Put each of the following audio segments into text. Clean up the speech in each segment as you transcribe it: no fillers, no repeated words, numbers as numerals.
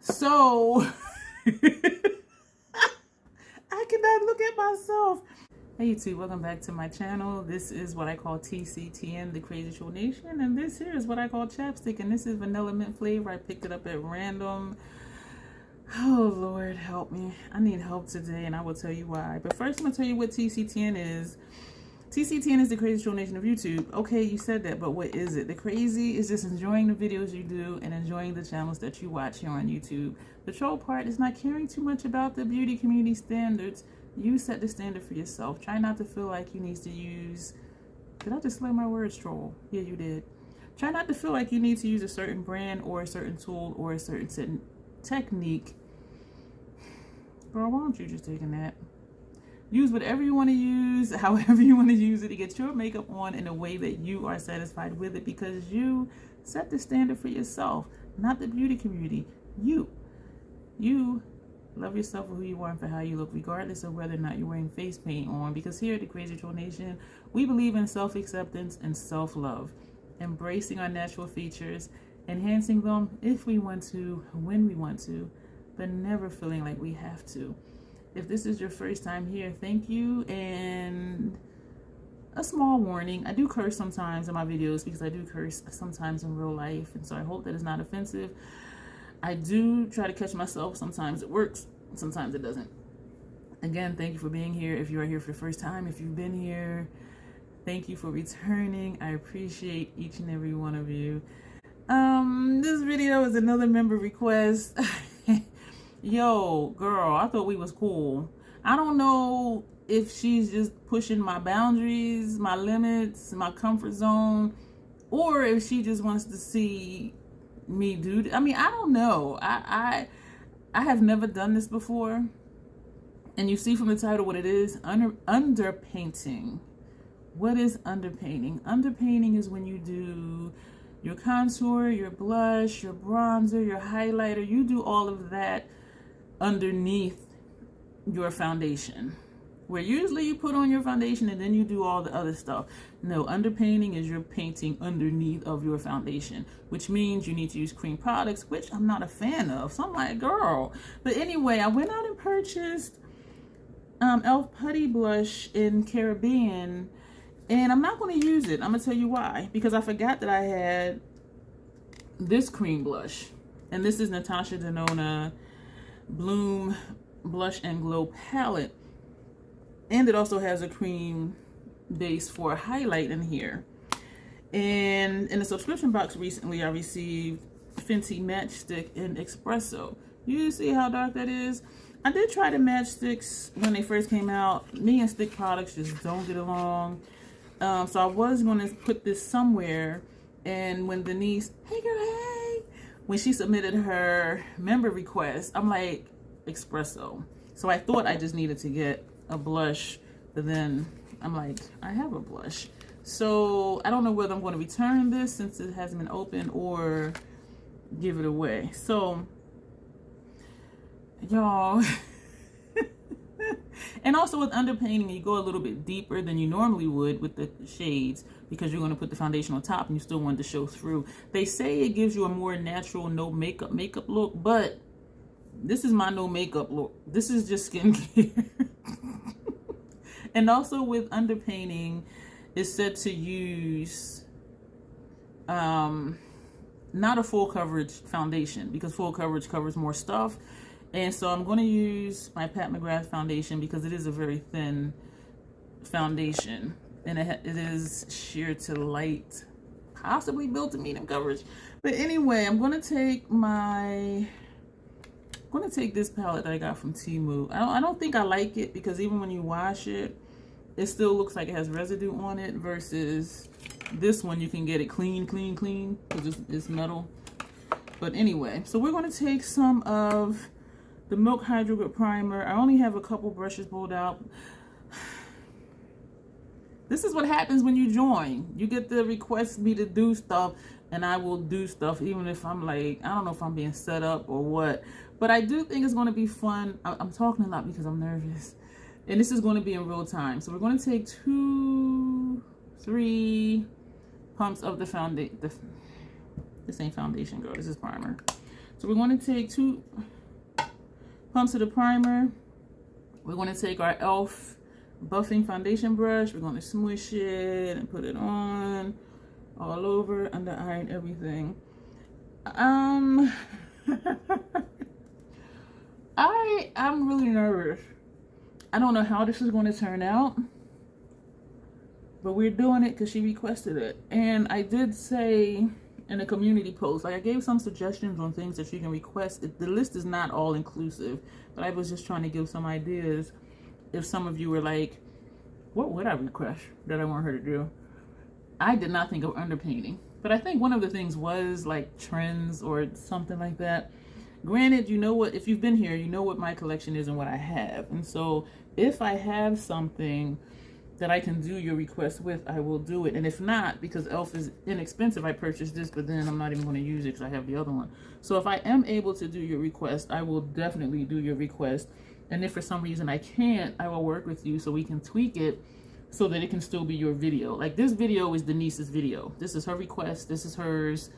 So I cannot look at myself. Hey YouTube, welcome back to my channel. This is what I call TCTN, the Crazy Troll Nation, and this here is what I call chapstick, and this is vanilla mint flavor. I picked it up at random. Oh Lord, help me. I need help today, and I will tell you why. But first, I'm gonna tell you what TCTN is. TCTN is the Crazy Troll Nation of YouTube. Okay, you said that, but what is it? The crazy is just enjoying the videos you do and enjoying the channels that you watch here on YouTube. The troll part is not caring too much about the beauty community standards. You set the standard for yourself. Try not to feel like you need to use... Did I just slay my words, troll? Yeah, you did. Try not to feel like you need to use a certain brand or a certain tool or a certain technique. Girl, why don't you just take a nap? Use whatever you want to use, however you want to use it to get your makeup on in a way that you are satisfied with it, because you set the standard for yourself, not the beauty community. You love yourself for who you are and for how you look, regardless of whether or not you're wearing face paint on, because here at the Crazy Troll Nation, we believe in self-acceptance and self-love, embracing our natural features, enhancing them if we want to, when we want to, but never feeling like we have to. If this is your first time here, thank you, and a small warning, I do curse sometimes in my videos because I do curse sometimes in real life, and so I hope that it's not offensive. I do try to catch myself. Sometimes it works, sometimes it doesn't. Again, thank you for being here. If you are here for the first time, if you've been here, thank you for returning. I appreciate each and every one of you. This video is another member request. Yo, girl, I thought we was cool. I don't know if she's just pushing my boundaries, my limits, my comfort zone, or if she just wants to see me do. I mean, I don't know. I have never done this before, and you see from the title what it is. Underpainting. What is underpainting? Underpainting is when you do your contour, your blush, your bronzer, your highlighter. You do all of that underneath your foundation, where usually you put on your foundation and then you do all the other stuff. No, underpainting is you're painting underneath of your foundation, which means you need to use cream products, which I'm not a fan of. So I'm like, girl. But anyway, I went out and purchased e.l.f. Putty Blush in Caribbean, and I'm not going to use it. I'm going to tell you why. Because I forgot that I had this cream blush, and this is Natasha Denona Bloom Blush and Glow palette, and it also has a cream base for a highlight in here. And in the subscription box recently, I received Fenty Matchstick in Espresso. You see how dark that is? I did try the matchsticks when they first came out. Me and stick products just don't get along. So I was going to put this somewhere, and when Denise, hey girl, hey, when she submitted her member request, I'm like, Espresso. So I thought I just needed to get a blush, but then I'm like, I have a blush. So I don't know whether I'm going to return this since it hasn't been opened or give it away. So y'all, and also with underpainting, you go a little bit deeper than you normally would with the shades, because you're going to put the foundation on top and you still want it to show through. They say it gives you a more natural, no makeup look, but this is my no makeup look. This is just skincare. And also with underpainting, it's said to use not a full coverage foundation, because full coverage covers more stuff. And so I'm going to use my McGrath foundation because it is a very thin foundation, and it is sheer to light, possibly built to medium coverage. But anyway, I'm going to take this palette that I got from Temu. I don't think I like it, because even when you wash it, it still looks like it has residue on it, versus this one you can get it clean, because it's metal. But anyway, so we're going to take some of the Milk Hydro Grip Primer. I only have a couple brushes pulled out. This is what happens when you join. You get to request me to do stuff, and I will do stuff, even if I'm like, I don't know if I'm being set up or what. But I do think it's going to be fun. I'm talking a lot because I'm nervous. And this is going to be in real time. So we're going to take 2-3 pumps of the foundation. This ain't foundation, girl. This is primer. So we're going to take 2 pumps of the primer. We're going to take our e.l.f. buffing foundation brush. We're going to smush it and put it on all over, under eye and everything. I'm really nervous. I don't know how this is going to turn out, but we're doing it because she requested it. And I did say in a community post, like I gave some suggestions on things that she can request. The list is not all inclusive, but I was just trying to give some ideas. If some of you were like, what would I request that I want her to do? I did not think of underpainting, but I think one of the things was like trends or something like that. Granted, you know what, if you've been here, you know what my collection is and what I have. And so if I have something that I can do your request with, I will do it. And if not, because e.l.f. is inexpensive, I purchased this, but then I'm not even going to use it because I have the other one. So if I am able to do your request, I will definitely do your request. And if for some reason I can't, I will work with you so we can tweak it so that it can still be your video. Like this video is Denise's video. This is her request. This is hers.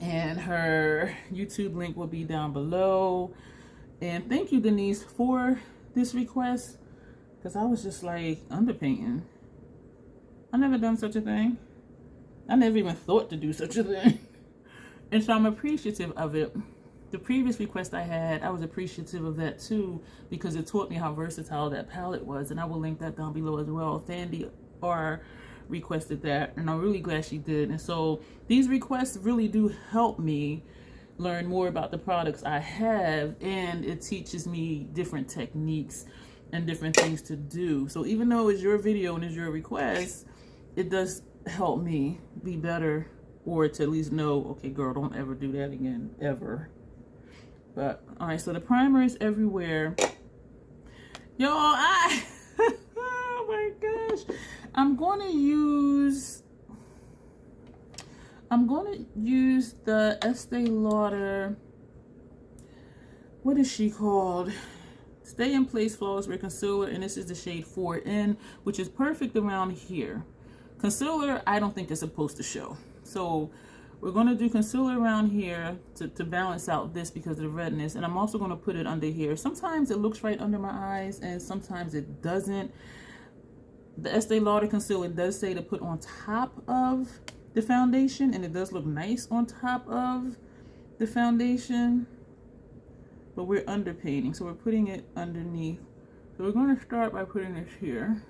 And her YouTube link will be down below. And thank you, Denise, for this request. Because I was just like, underpainting. I never done such a thing. I never even thought to do such a thing. And so I'm appreciative of it. The previous request I had, I was appreciative of that too, because it taught me how versatile that palette was. And I will link that down below as well. Fenty requested that, and I'm really glad she did. And so these requests really do help me learn more about the products I have, and it teaches me different techniques and different things to do. So even though it's your video and it's your request, it does help me be better, or to at least know, okay, girl, don't ever do that again, ever. But all right, so the primer is everywhere. Yo, oh my gosh. I'm going to use the Estee Lauder, what is she called? Stay in Place Flawless Wear Concealer, and this is the shade 4N, which is perfect around here. Concealer, I don't think is supposed to show. So we're going to do concealer around here to balance out this because of the redness. And I'm also going to put it under here. Sometimes it looks right under my eyes and sometimes it doesn't. The Estee Lauder concealer does say to put on top of the foundation, and it does look nice on top of the foundation. But we're underpainting, so we're putting it underneath. So we're going to start by putting this here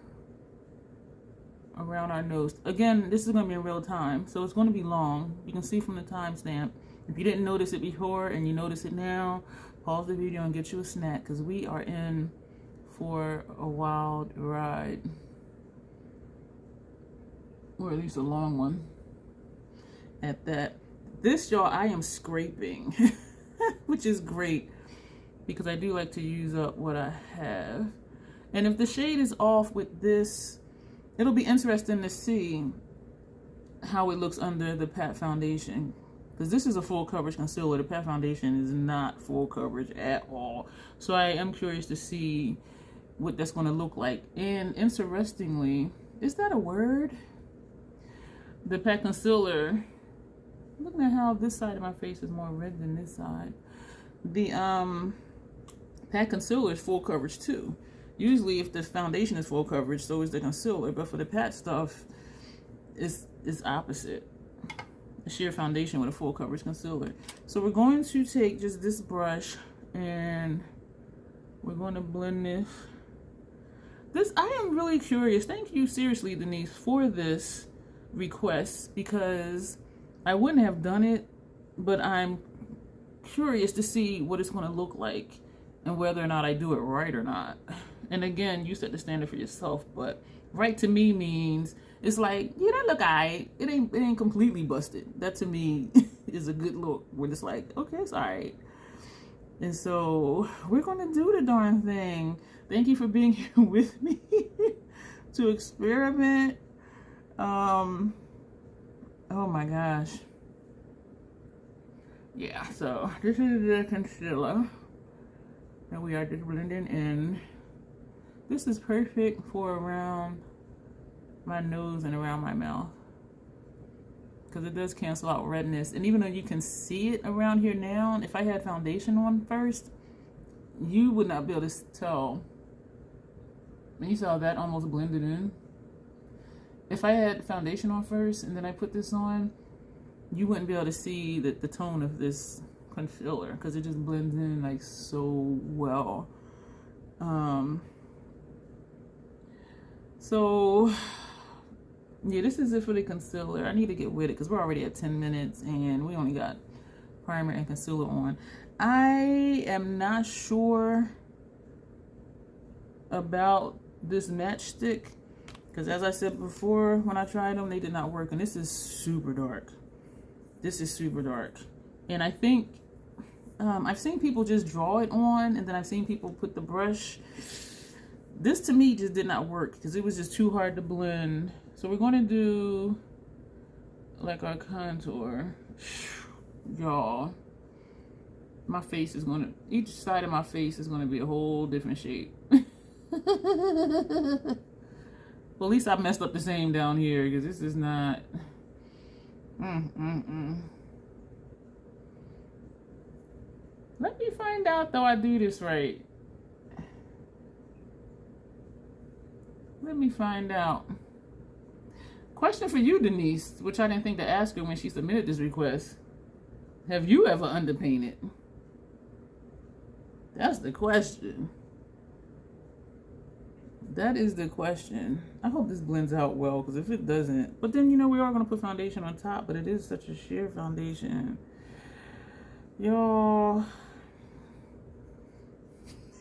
around our nose. Again, this is going to be in real time, so it's going to be long. You can see from the timestamp. If you didn't notice it before and you notice it now, pause the video and get you a snack, because we are in for a wild ride, or at least a long one at that. This, y'all, I am scraping which is great because I do like to use up what I have. And if the shade is off with this, it'll be interesting to see how it looks under the Pat foundation, because this is a full coverage concealer. The Pat foundation is not full coverage at all. So I am curious to see what that's going to look like. And interestingly, is that a word? The Pat concealer, looking at how this side of my face is more red than this side. The Pat concealer is full coverage too. Usually if the foundation is full coverage, so is the concealer. But for the Pat stuff, it's opposite. A sheer foundation with a full coverage concealer. So we're going to take just this brush and we're going to blend this. I am really curious. Thank you, seriously, Denise, for this request, because I wouldn't have done it, but I'm curious to see what it's going to look like and whether or not I do it right or not. And again, you set the standard for yourself, but right to me means it's like, yeah, that look alright. It ain't completely busted. That to me is a good look where it's like, okay, it's alright. And so we're gonna do the darn thing. Thank you for being here with me to experiment. Oh my gosh. Yeah, so this is the concealer that we are just blending in. This is perfect for around my nose and around my mouth. because it does cancel out redness. And even though you can see it around here now, if I had foundation on first, you would not be able to tell. And you saw that almost blended in. If I had foundation on first and then I put this on, you wouldn't be able to see the tone of this concealer because it just blends in like so well. So yeah, this is it for the concealer. I need to get with it because we're already at 10 minutes and we only got primer and concealer on. I am not sure about this matchstick because, as I said before, when I tried them, they did not work. And this is super dark. This is super dark. And I think I've seen people just draw it on, and then I've seen people put the brush. This to me just did not work because it was just too hard to blend. So we're going to do like our contour. Y'all, my face is going to, each side of my face is going to be a whole different shape. Well, at least I messed up the same down here because this is not. Let me find out though I do this right. Let me find out. Question for you, Denise, which I didn't think to ask her when she submitted this request. Have you ever underpainted? That's the question. That is the question. I hope this blends out well, because if it doesn't, but then, you know, we are going to put foundation on top, but it is such a sheer foundation. Y'all.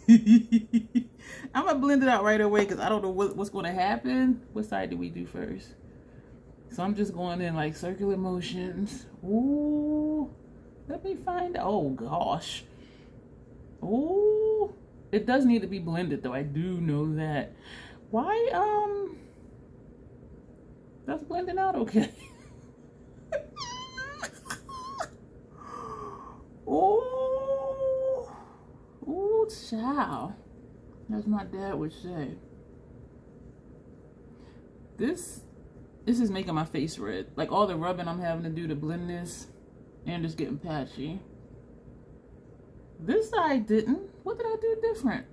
I'm going to blend it out right away because I don't know what's going to happen. What side do we do first? So I'm just going in like circular motions. Ooh. Let me find out. Oh, gosh. Ooh. It does need to be blended, though. I do know that. Why, that's blending out okay. Ooh. Ooh, child. As my dad would say. This is making my face red. Like all the rubbing I'm having to do to blend this and just getting patchy. This side didn't. What did I do different?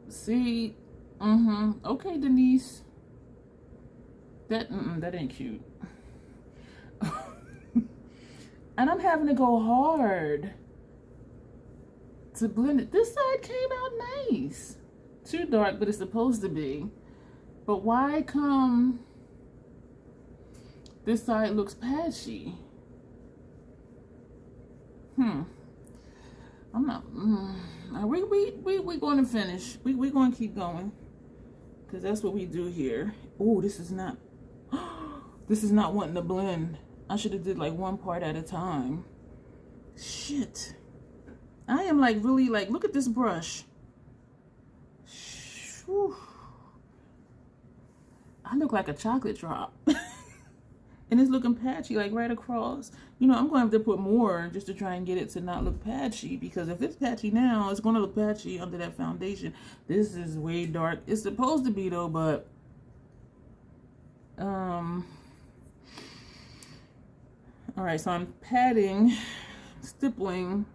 See? Okay, Denise. That ain't cute. And I'm having to go hard to blend it. This side came out nice. Too dark, but it's supposed to be. But why come this side looks patchy? I'm not. We going to finish. We going to keep going, because that's what we do here. Oh, this is not. This is not wanting to blend. I should have did like one part at a time. Shit. I am like really like. Look at this brush. Whew. I look like a chocolate drop. And it's looking patchy, like right across. You know, I'm going to have to put more just to try and get it to not look patchy. Because if it's patchy now, it's going to look patchy under that foundation. This is way dark. It's supposed to be, though, but... Alright, so I'm patting, stippling.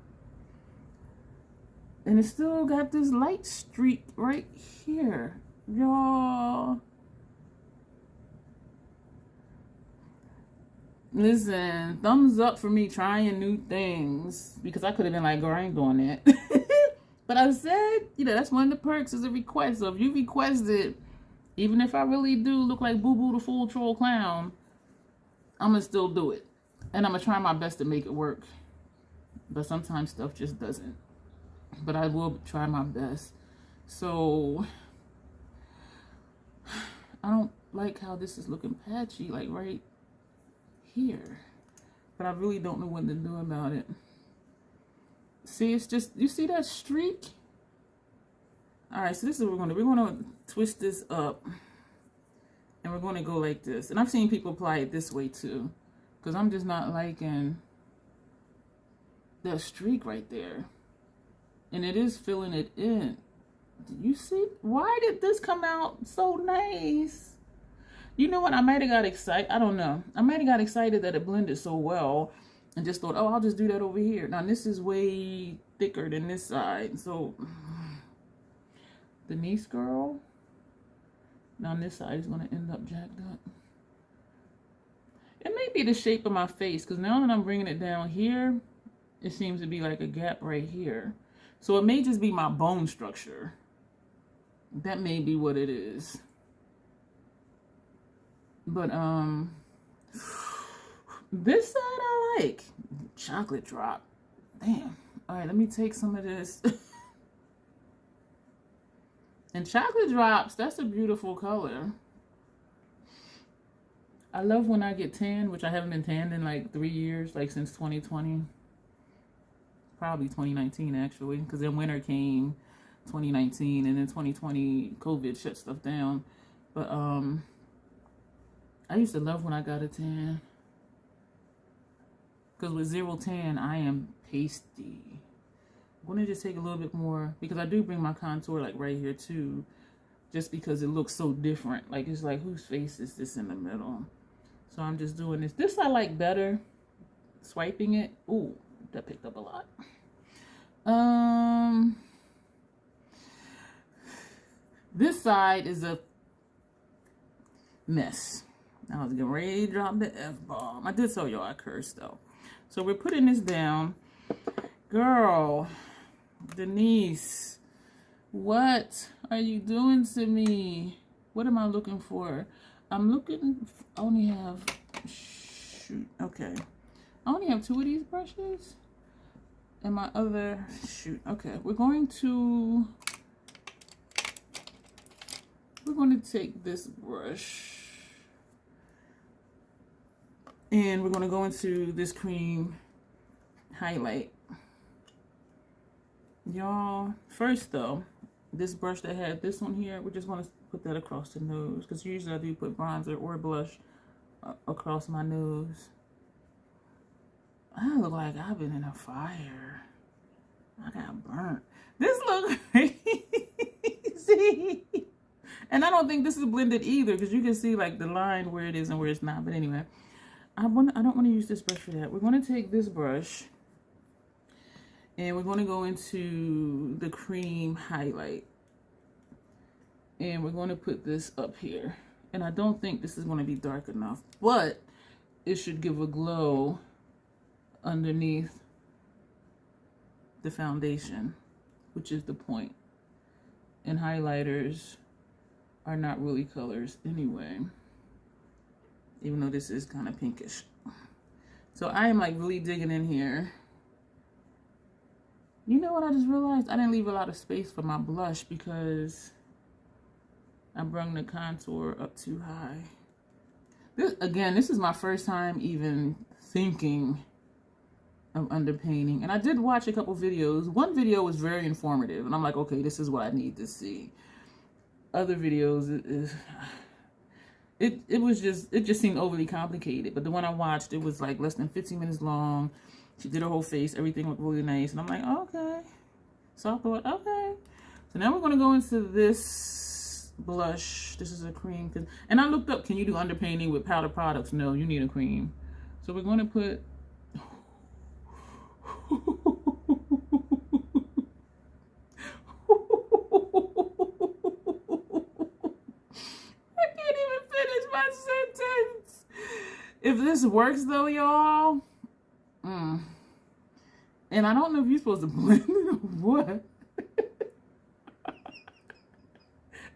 And it's still got this light streak right here. Y'all... Listen, thumbs up for me trying new things, because I could have been like, girl, I ain't doing that. But I said, you know, that's one of the perks is a request. So if you request it, even if I really do look like Boo Boo the Full Troll Clown, I'm going to still do it. And I'm going to try my best to make it work. But sometimes stuff just doesn't. But I will try my best. So, I don't like how this is looking patchy, like right here, but I really don't know what to do about it. See, it's just, you see that streak? All right, so this is what we're going to twist this up, and we're going to go like this. And I've seen people apply it this way too, because I'm just not liking that streak right there. And it is filling it in. Do you see? Why did this come out so nice? You know what? I might have got excited. I don't know. I might have got excited that it blended so well and just thought, oh, I'll just do that over here. Now, this is way thicker than this side. So, Denise girl. Now, this side is going to end up jacked up. It may be the shape of my face, because now that I'm bringing it down here, it seems to be like a gap right here. So, it may just be my bone structure. That may be what it is. But, this side I like. Chocolate drop. Damn. All right, let me take some of this. And chocolate drops, that's a beautiful color. I love when I get tan, which I haven't been tanned in like 3 years, like since 2020. Probably 2019, actually, because then winter came 2019, and then 2020, COVID shut stuff down. But, I used to love when I got a tan. Because with zero tan, I am pasty. I'm going to just take a little bit more, because I do bring my contour like right here too, just because it looks so different. Like, it's like, whose face is this in the middle? So I'm just doing this. This I like better, swiping it. Ooh, that picked up a lot. This side is a mess. I was getting ready to drop the F-bomb. I did tell y'all I cursed though. So we're putting this down. Girl, Denise, what are you doing to me? What am I looking for? I'm looking, I only have, shoot, okay. I only have 2 of these brushes. And my other, shoot, okay. We're going to take this brush. And we're going to go into this cream highlight. Y'all, first though, this brush that had this one here, we're just going to put that across the nose. Because usually I do put bronzer or blush across my nose. I look like I've been in a fire. I got burnt. This looks crazy. And I don't think this is blended either, because you can see like the line where it is and where it's not. But anyway, I don't want to use this brush for that. We're going to take this brush and we're going to go into the cream highlight. And we're going to put this up here. And I don't think this is going to be dark enough, but it should give a glow underneath the foundation, which is the point. And highlighters are not really colors anyway, even though this is kind of pinkish. So I am like really digging in here. You know what I just realized? I didn't leave a lot of space for my blush because I brought the contour up too high. This is my first time even thinking of underpainting. And I did watch a couple videos. One video was very informative, and I'm like, okay, this is what I need to see. Other videos, it just seemed overly complicated. But the one I watched, it was like less than 15 minutes long. She did her whole face, everything looked really nice, and I'm like, okay. So I thought, okay. So now we're gonna go into this blush. This is a cream, and I looked up, can you do underpainting with powder products? No, you need a cream. So we're gonna put. Sentence. If this works though, y'all, and I don't know if you're supposed to blend it or what.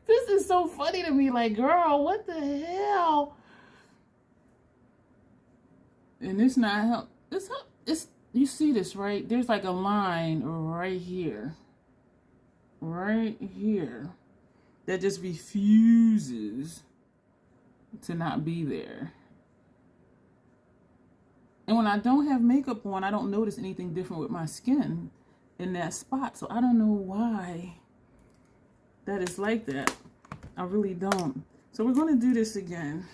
This is so funny to me, like, girl, what the hell? And it's not help. It's you see this, right? There's like a line right here, that just refuses to not be there. And when I don't have makeup on, I don't notice anything different with my skin in that spot. So I don't know why that is like that. I really don't. So we're going to do this again.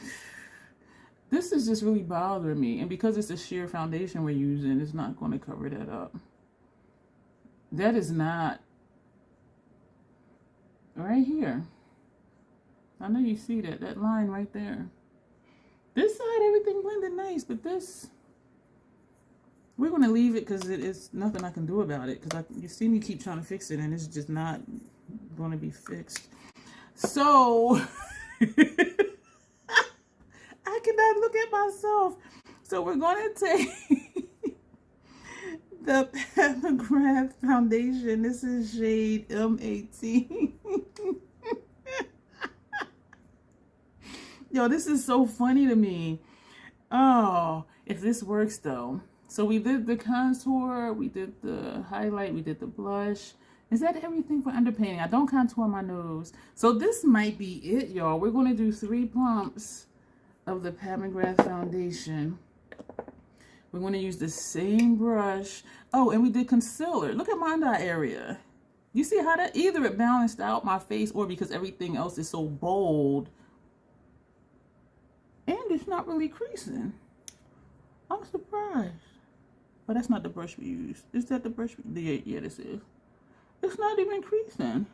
This is just really bothering me. And because it's a sheer foundation we're using, it's not going to cover that up. That is not right here. I know you see that line right there. This side, everything blended nice, but this, we're going to leave it because it is nothing I can do about it. Because you see me keep trying to fix it, and it's just not going to be fixed. So, I cannot look at myself. So we're going to take the McGrath foundation. This is shade M18. Yo, this is so funny to me. Oh, if this works though. So we did the contour, we did the highlight, we did the blush. Is that everything for underpainting? I don't contour my nose. So this might be it, y'all. We're going to do 3 pumps of the McGrath foundation. We're going to use the same brush. Oh, and we did concealer. Look at my under eye area. You see how that, either it balanced out my face or because everything else is so bold. And it's not really creasing. I'm surprised. But that's not the brush we used. Is that the brush? Yeah, this is. It's not even creasing.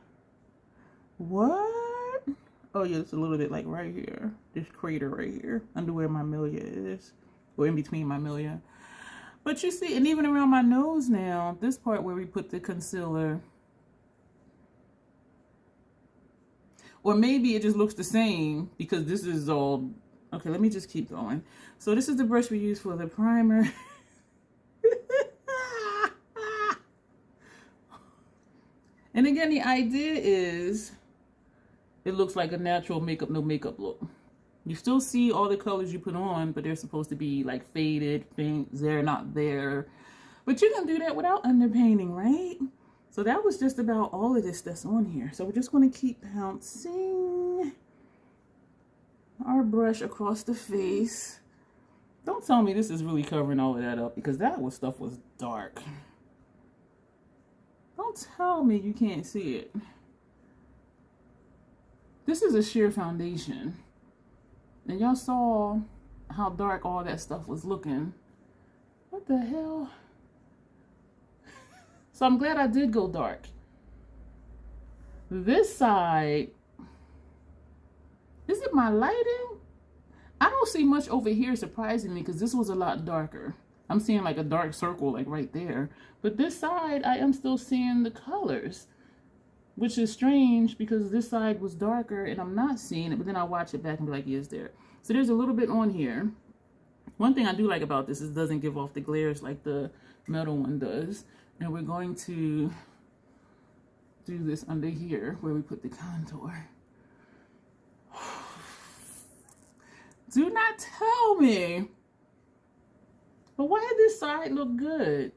What? Oh yeah, it's a little bit like right here. This crater right here. Under where my milia is. Or in between my milia. But you see, and even around my nose now, this part where we put the concealer. Or maybe it just looks the same because this is all. Okay, let me just keep going. So this is the brush we use for the primer. And again, the idea is it looks like a natural makeup, no makeup look. You still see all the colors you put on, but they're supposed to be like faded, faint, they're not there. But you can do that without underpainting, right? So that was just about all of this that's on here. So we're just going to keep bouncing our brush across the face. Don't tell me this is really covering all of that up because that stuff was dark. Don't tell me you can't see it. This is a sheer foundation. And y'all saw how dark all that stuff was looking. What the hell? So I'm glad I did go dark. This side, is it my lighting? I don't see much over here, surprisingly, because this was a lot darker. I'm seeing like a dark circle like right there. But this side, I am still seeing the colors, which is strange because this side was darker and I'm not seeing it. But then I'll watch it back and be like, yeah, it's there. So there's a little bit on here. One thing I do like about this is it doesn't give off the glares like the metal one does. And we're going to do this under here where we put the contour. Do not tell me. But why did this side look good?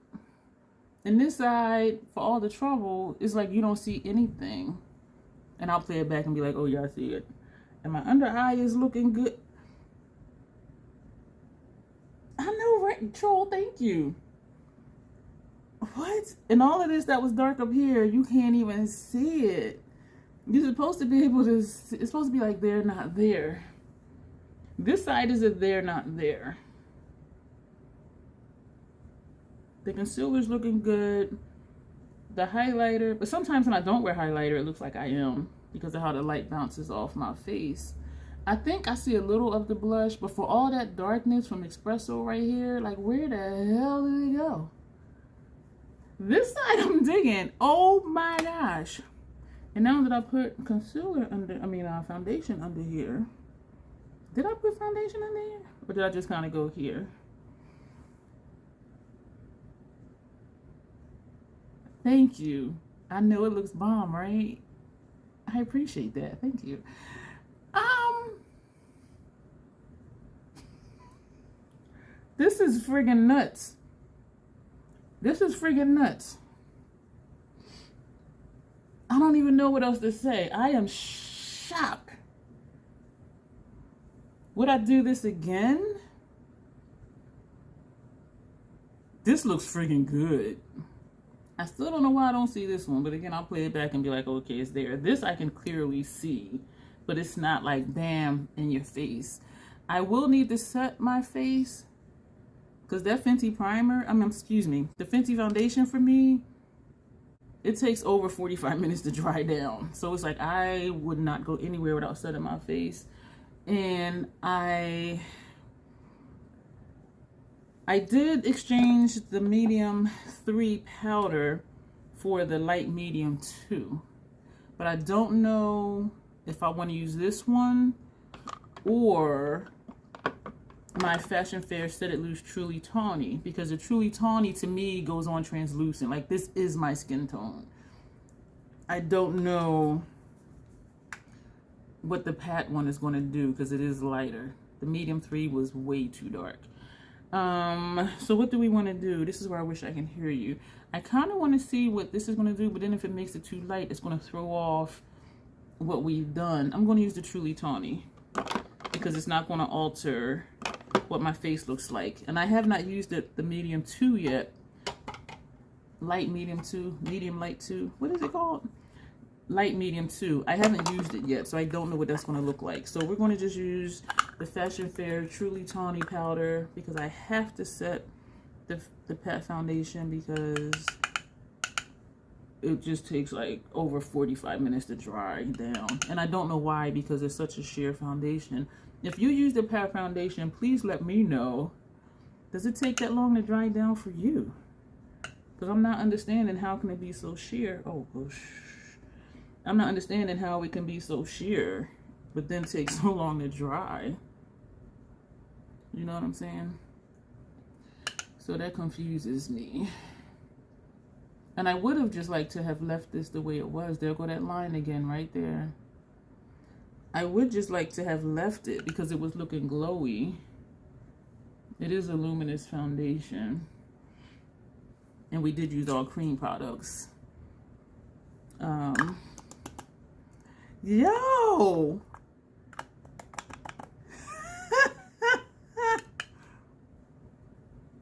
And this side, for all the trouble, is like you don't see anything. And I'll play it back and be like, oh yeah, I see it. And my under eye is looking good. I know, right? Troll, thank you. What? And all of this that was dark up here, you can't even see it. You're supposed to be able to, it's supposed to be like they're not there. This side is a there, not there. The concealer's looking good. The highlighter, but sometimes when I don't wear highlighter, it looks like I am because of how the light bounces off my face. I think I see a little of the blush, but for all that darkness from Espresso right here, like where the hell did it go? This side I'm digging. Oh my gosh. And now that I put concealer under, foundation under here. Did I put foundation under here? Or did I just kind of go here? Thank you. I know it looks bomb, right? I appreciate that. Thank you. This is friggin' nuts. This is friggin' nuts. I don't even know what else to say. I am shocked. Would I do this again? This looks friggin' good. I still don't know why I don't see this one, but again, I'll play it back and be like, okay, it's there. This I can clearly see, but it's not like bam in your face. I will need to set my face because that Fenty primer, the Fenty foundation for me, it takes over 45 minutes to dry down. So it's like I would not go anywhere without setting my face. And I did exchange the medium 3 powder for the light medium 2. But I don't know if I want to use this one or my Fashion Fair Set It Loose Truly Tawny, because the Truly Tawny to me goes on translucent. Like, this is my skin tone. I don't know what the pat one is going to do because it is lighter. The medium 3 was way too dark. So what do we want to do? This is where I wish I can hear you. I kind of want to see what this is going to do, but then if it makes it too light, it's going to throw off what we've done. I'm going to use the Truly Tawny because it's not going to alter what my face looks like. And I have not used the medium 2 yet. Light medium 2, medium light 2. What is it called? Light medium 2. I haven't used it yet, so I don't know what that's going to look like. So we're going to just use the Fashion Fair Truly Tawny powder because I have to set the pat foundation because it just takes like over 45 minutes to dry down. And I don't know why, because it's such a sheer foundation. If you use the pat foundation, please let me know. Does it take that long to dry down for you? Because I'm not understanding how can it be so sheer. Oh, gosh. I'm not understanding how it can be so sheer, but then take so long to dry. You know what I'm saying? So that confuses me. And I would have just liked to have left this the way it was. There go that line again right there. I would just like to have left it because it was looking glowy. It is a luminous foundation. And we did use all cream products. Yo!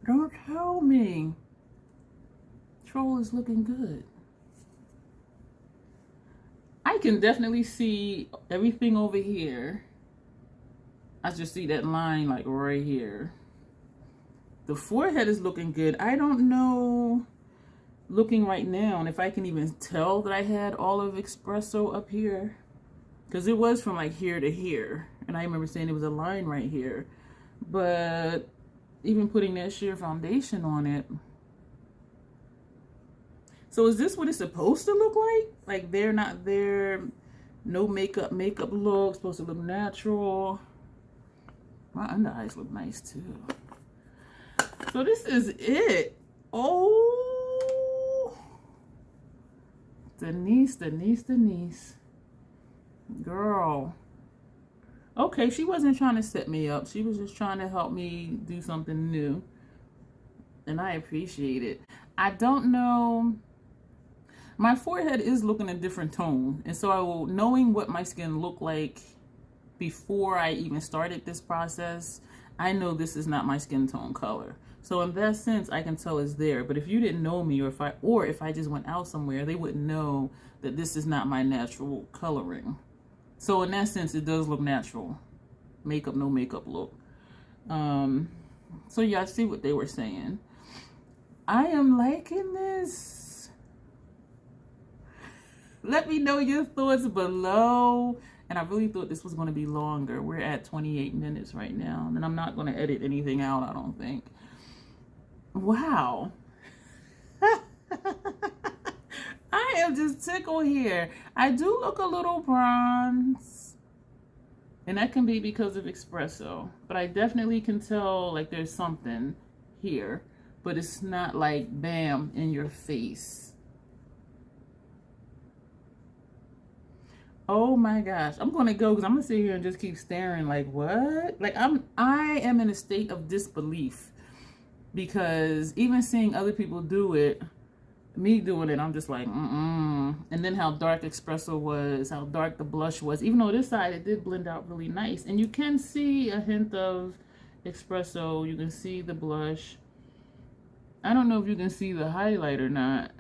Don't tell me. Troll is looking good. I can definitely see everything over here. I just see that line like right here. The forehead is looking good. I don't know, looking right now, and if I can even tell that I had all of espresso up here. Because it was from like here to here. And I remember saying it was a line right here. But even putting that sheer foundation on it. So is this what it's supposed to look like? Like they're not there, no makeup look, supposed to look natural. My under eyes look nice too. So this is it. Oh, Denise. Girl. Okay, she wasn't trying to set me up. She was just trying to help me do something new. And I appreciate it. I don't know. My forehead is looking a different tone. And so knowing what my skin looked like before I even started this process, I know this is not my skin tone color. So in that sense, I can tell it's there. But if you didn't know me, or if I just went out somewhere, they wouldn't know that this is not my natural coloring. So in that sense, it does look natural. Makeup, no makeup look. So yeah, I see what they were saying. I am liking this. Let me know your thoughts below. And I really thought this was going to be longer. We're at 28 minutes right now. And I'm not going to edit anything out, I don't think. Wow. I am just tickled here. I do look a little bronze. And that can be because of espresso. But I definitely can tell like there's something here. But it's not like bam in your face. Oh my gosh. I'm going to go because I'm going to sit here and just keep staring like what? Like I am in a state of disbelief. Because even seeing other people do it, me doing it, I'm just like, And then how dark espresso was, how dark the blush was. Even though this side, it did blend out really nice. And you can see a hint of espresso. You can see the blush. I don't know if you can see the highlight or not.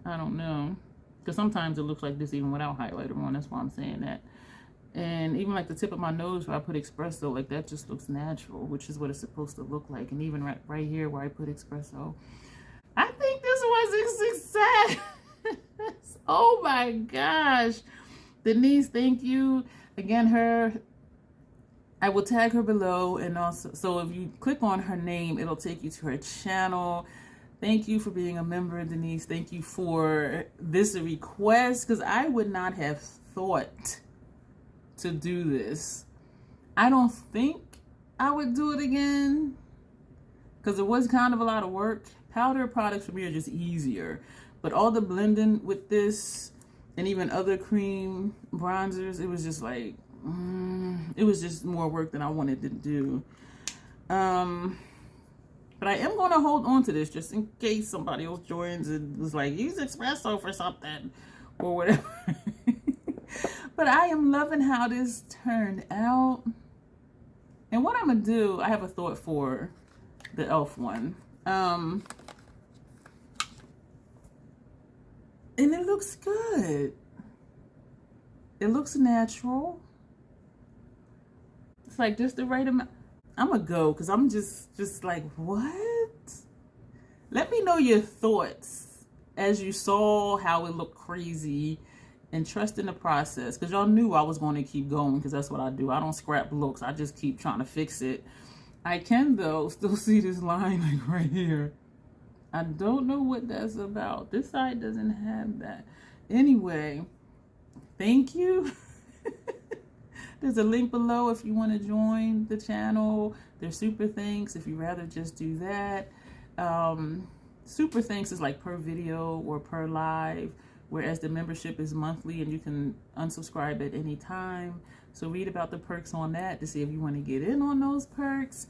I don't know. Because sometimes it looks like this even without highlighter on. That's why I'm saying that. And even like the tip of my nose where I put espresso, like that just looks natural, which is what it's supposed to look like. And even right here where I put espresso. I think this was a success. my gosh. Denise, thank you. Again, I will tag her below, and also, so if you click on her name, it'll take you to her channel. Thank you for being a member, Denise. Thank you for this request, because I would not have thought to do this. I don't think I would do it again, because it was kind of a lot of work. Powder products for me are just easier, but all the blending with this and even other cream bronzers, it was just like, it was just more work than I wanted to do. But I am going to hold on to this just in case somebody else joins and was like, use espresso for something or whatever. But I am loving how this turned out. And what I'm going to do, I have a thought for the e.l.f. one. And it looks good. It looks natural. It's like just the right amount. I'm gonna go because I'm just like, what? Let me know your thoughts as you saw how it looked crazy, and trust in the process, because y'all knew I was going to keep going, because that's what I do. I don't scrap looks. I just keep trying to fix it. I can, though, still see this line like right here. I don't know what that's about. This side doesn't have that. Anyway, thank you. There's a link below if you want to join the channel. There's super thanks if you rather just do that. Super thanks is like per video or per live, whereas the membership is monthly and you can unsubscribe at any time. So read about the perks on that to see if you want to get in on those perks.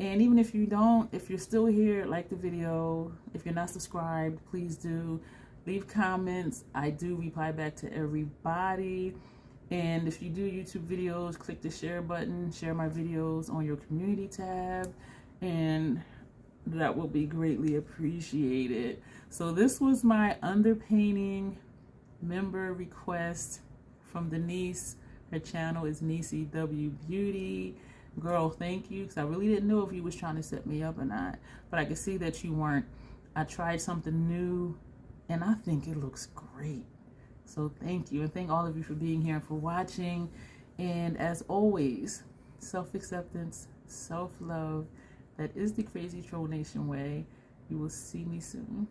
And even if you don't, if you're still here, like the video. If you're not subscribed, please do. Leave comments. I do reply back to everybody. And if you do YouTube videos, click the share button. Share my videos on your community tab. And that will be greatly appreciated. So this was my underpainting member request from Denise. Her channel is Niecy W Beauty. Girl, thank you, because I really didn't know if you was trying to set me up or not, but I could see that you weren't. I tried something new and I think it looks great. So thank you, and thank all of you for being here and for watching. And as always, self-acceptance, self-love, that is the Crazy Troll Nation way. You will see me soon.